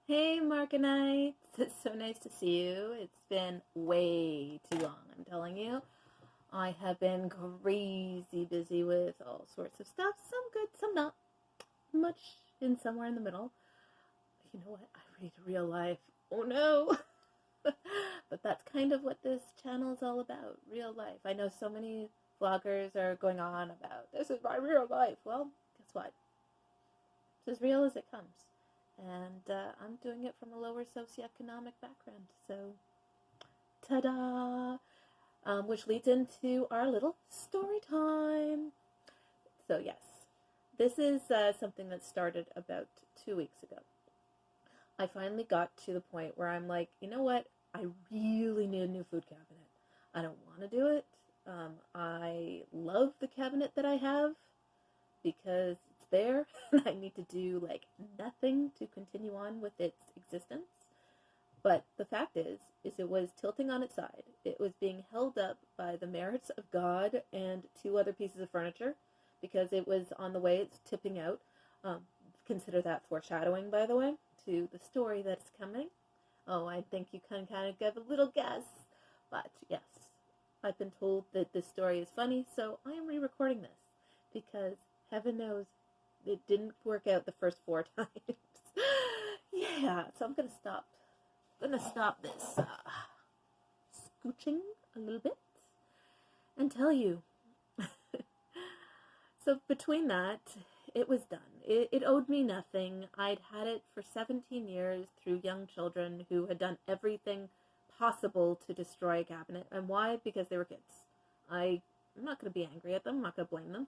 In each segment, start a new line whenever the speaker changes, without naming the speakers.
Hey Margo-night, it's so nice to see you. It's been way too long, I'm telling you. I have been crazy busy with all sorts of stuff, some good, some not, much in somewhere in the middle. You know what? I read real life. Oh no! But that's kind of what this channel is all about, real life. I know so many vloggers are going on about this is my real life. Well, guess what? It's as real as it comes. And I'm doing it from a lower socioeconomic background. So, ta-da! Which leads into our little story time. So, yes, this is something that started about 2 weeks ago. I finally got to the point where I'm like, you know what? I really need a new food cabinet. I don't want to do it. I love the cabinet that I have because it's there and I need to do like nothing to continue on with its existence. But the fact is it was tilting on its side. It was being held up by the merits of God and two other pieces of furniture because it was on the way. It's tipping out. Consider that foreshadowing, by the way, to the story that's coming. Oh, I think you can kind of give a little guess. But yes, I've been told that this story is funny, so I am re-recording this because heaven knows it didn't work out the first 4 times. Yeah, so I'm gonna stop this scooching a little bit and tell you. So between that, it was done. It owed me nothing. I'd had it for 17 years through young children who had done everything possible to destroy a cabinet. And why? Because they were kids. I'm not going to be angry at them. I'm not going to blame them.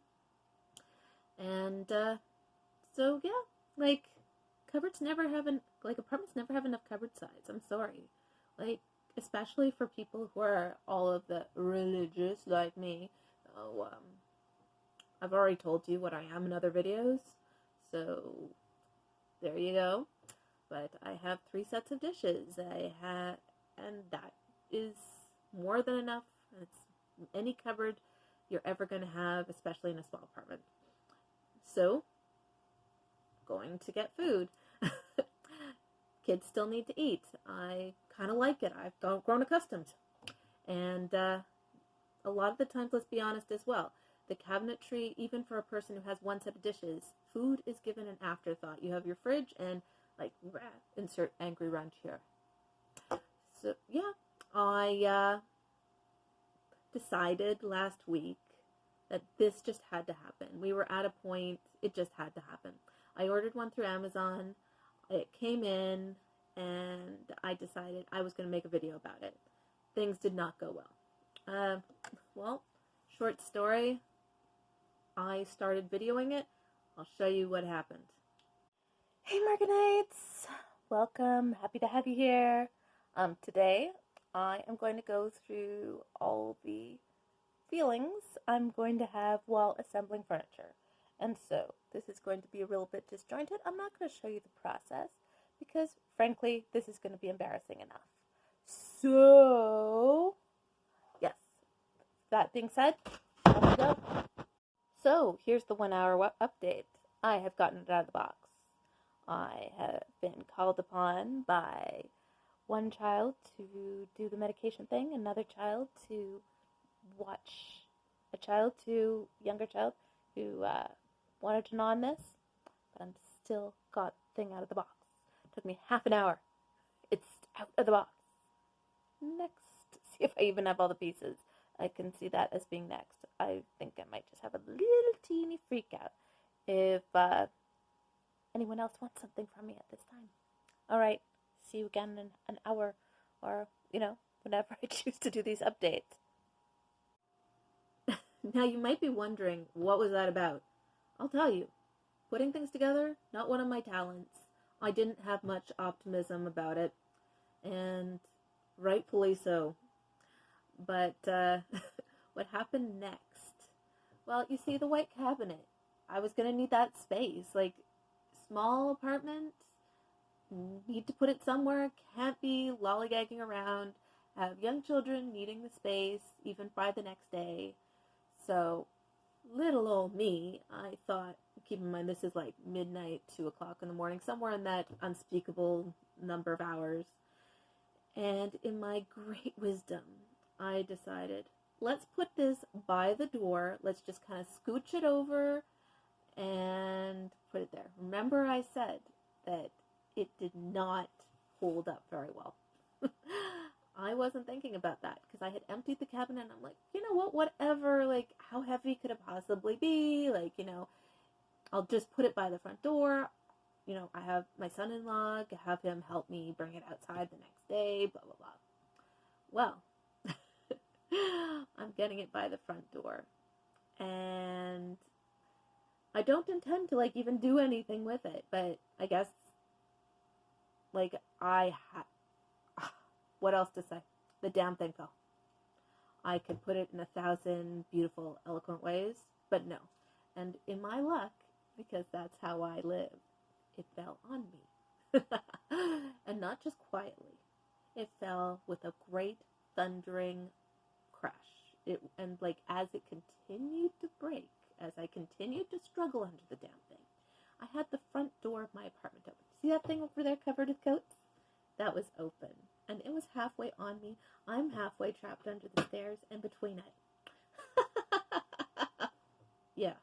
And so yeah, like apartments never have enough cupboard size. I'm sorry. Like, especially for people who are all of the religious like me. Oh, I've already told you what I am in other videos, so there you go. But I have 3 sets of dishes. And that is more than enough. It's any cupboard you're ever going to have, especially in a small apartment. So, going to get food. Kids still need to eat. I kind of like it. I've grown accustomed. And a lot of the times, let's be honest as well, the cabinetry, even for a person who has 1 set of dishes, food is given an afterthought. You have your fridge and, like, insert angry wrench here. So, yeah, I decided last week that this just had to happen. We were at a point, it just had to happen. I ordered one through Amazon. It came in, and I decided I was going to make a video about it. Things did not go well. Well, short story, I started videoing it. I'll show you what happened. Hey Margo-nights! Welcome, happy to have you here. Today, I am going to go through all the feelings I'm going to have while assembling furniture. And so, this is going to be a little bit disjointed. I'm not going to show you the process because, frankly, this is going to be embarrassing enough. So, yes, that being said, off we go. So, here's the 1 hour update. I have gotten it out of the box. I have been called upon by one child to do the medication thing, another child to watch younger child who wanted to gnaw on this, but I'm still got the thing out of the box. It took me half an hour. It's out of the box. Next, see if I even have all the pieces. I can see that as being next. I think I might just have a little teeny freak out if anyone else wants something from me at this time. All right, see you again in an hour, or, whenever I choose to do these updates. Now, you might be wondering, what was that about? I'll tell you. Putting things together, not one of my talents. I didn't have much optimism about it, and rightfully so. But what happened next? Well, you see, the white cabinet. I was going to need that space. Like, small apartment, need to put it somewhere, can't be lollygagging around, have young children needing the space, even by the next day. So, little old me, I thought, keep in mind this is like midnight, 2 o'clock in the morning, somewhere in that unspeakable number of hours. And in my great wisdom, I decided, let's put this by the door. Let's just kind of scooch it over and put it there. Remember I said that it did not hold up very well. I wasn't thinking about that because I had emptied the cabinet and I'm like, you know what, whatever, like, how heavy could it possibly be? Like, I'll just put it by the front door. I have my son-in-law, have him help me bring it outside the next day, blah, blah, blah. Well, I'm getting it by the front door. And I don't intend to, like, even do anything with it, but I guess, like, what else to say? The damn thing fell. I could put it in 1,000 beautiful, eloquent ways, but no. And in my luck, because that's how I live, it fell on me. And not just quietly. It fell with a great thundering crash. And like as it continued to break, as I continued to struggle under the damn thing, I had the front door of my apartment open. See that thing over there covered with coats? That was open. And it was halfway on me. I'm halfway trapped under the stairs and between it. Yeah.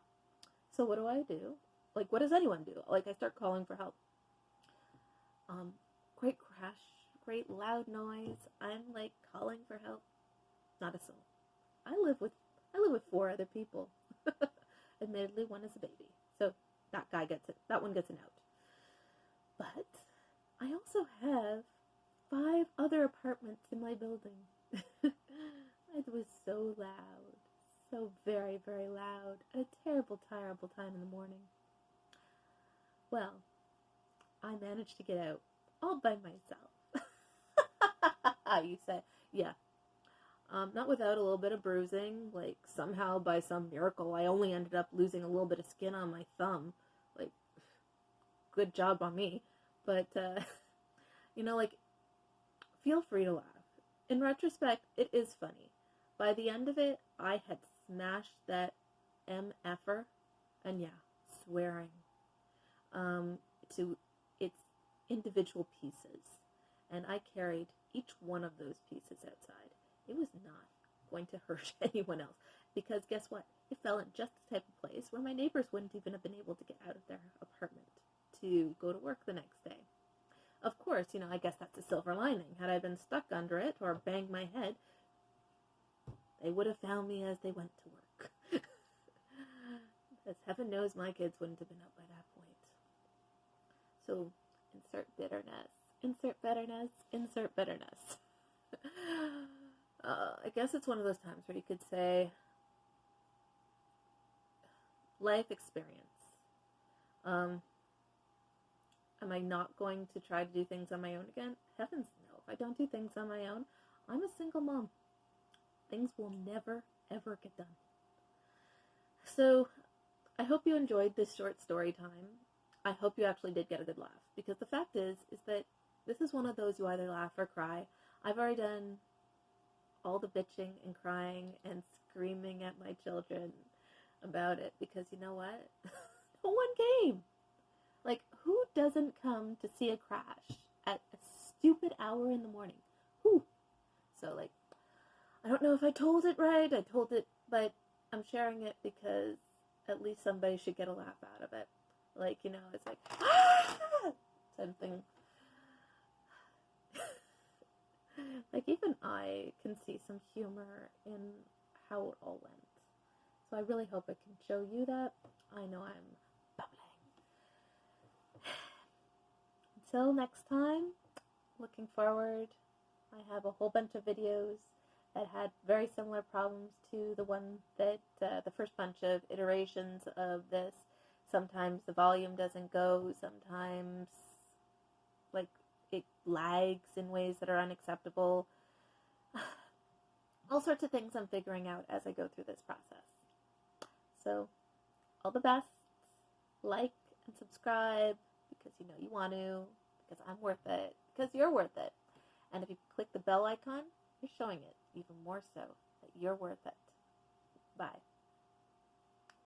So what do? Like, what does anyone do? Like, I start calling for help. Great crash, great loud noise. I'm like calling for help. Not a soul. I live with 4 other people. Admittedly, one is a baby. So that guy gets it. That one gets a note. But I also have 5 other apartments in my building. It was so loud. So very, very loud. At a terrible, terrible time in the morning. Well, I managed to get out all by myself. You say, yeah. Not without a little bit of bruising. Like, somehow, by some miracle, I only ended up losing a little bit of skin on my thumb. Like, good job on me. But, like, feel free to laugh. In retrospect, it is funny. By the end of it, I had smashed that MFer, and yeah, swearing, to its individual pieces. And I carried each one of those pieces outside. It was not going to hurt anyone else. Because guess what? It fell in just the type of place where my neighbors wouldn't even have been able to get out of their apartment to go to work the next day. Of course, I guess that's a silver lining. Had I been stuck under it or banged my head, they would have found me as they went to work. Because heaven knows my kids wouldn't have been up by that point. So, insert bitterness. Insert bitterness. Insert bitterness. I guess it's one of those times where you could say, life experience. Am I not going to try to do things on my own again? Heavens no. If I don't do things on my own, I'm a single mom. Things will never, ever get done. So, I hope you enjoyed this short story time. I hope you actually did get a good laugh. Because the fact is that this is one of those you either laugh or cry. I've already done all the bitching and crying and screaming at my children about it. Because you know what? No one came. Like, who doesn't come to see a crash at a stupid hour in the morning? Who? So, like, I don't know if I told it right. I told it, but I'm sharing it because at least somebody should get a laugh out of it. Like, it's like, ah! Something. Like, even I can see some humor in how it all went. So I really hope I can show you that. I know I'm bubbling. Until next time, looking forward. I have a whole bunch of videos that had very similar problems to the one that, the first bunch of iterations of this. Sometimes the volume doesn't go, sometimes, like, it lags in ways that are unacceptable. All sorts of things I'm figuring out as I go through this process. So, all the best. Like and subscribe, because you know you want to, because I'm worth it, because you're worth it. And if you click the bell icon, you're showing it even more so that you're worth it. Bye.